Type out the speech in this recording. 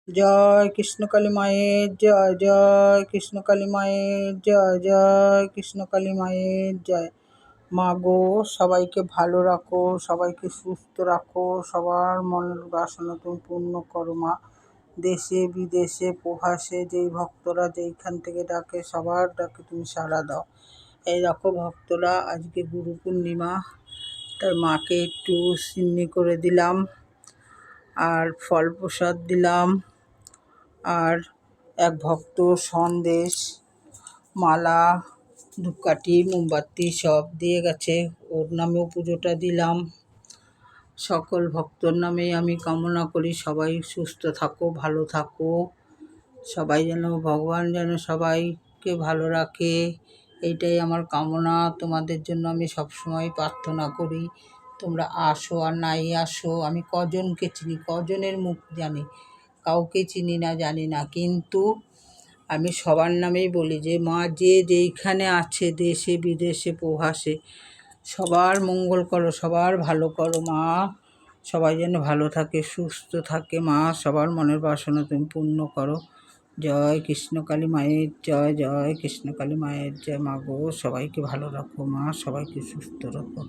জয় কৃষ্ণকালী মায়ের জয়, জয় কৃষ্ণকালী মায়ের জয়, জয় কৃষ্ণকালী মায়ের জয়। মা গো, সবাইকে ভালো রাখো, সবাইকে সুস্থ রাখো, সবার মনের বাসনা তুমি পূর্ণ করো মা। দেশে বিদেশে প্রবাসে যেই ভক্তরা যেইখান থেকে ডাকে সবার ডাকে তুমি সাড়া দাও। এই দেখো ভক্তরা, আজকে গুরু পূর্ণিমা, তাই মাকে একটু সিন্নি করে দিলাম, আর ফল প্রসাদ দিলাম, আর এক ভক্ত সন্দেশ, মালা, ধূপকাঠি, মোমবাতি সব দিয়ে গেছে, ওর নামেও পুজোটা দিলাম। সকল ভক্তর নামেই আমি কামনা করি সবাই সুস্থ থাকো, ভালো থাকো, সবাই যেন ভগবান যেন সবাইকে ভালো রাখে, এইটাই আমার কামনা। তোমাদের জন্য আমি সবসময় প্রার্থনা করি। তোমরা আসো আর নাই আসো, আমি কজনকে চিনি, কজনের মুখ জানি, কাউকে চিনি না, জানি না, কিন্তু আমি সবার নামেই বলি যে মা যে যেইখানে আছে দেশে বিদেশে প্রবাসে সবার মঙ্গল করো, সবার ভালো করো মা। সবাই যেন ভালো থাকে, সুস্থ থাকে মা, সবার মনের বাসনা তুমি পূর্ণ করো। জয় কৃষ্ণকালী মায়ের জয়, জয় কৃষ্ণকালী মায়ের জয়। মা গো, সবাইকে ভালো রাখো মা, সবাইকে সুস্থ রাখো।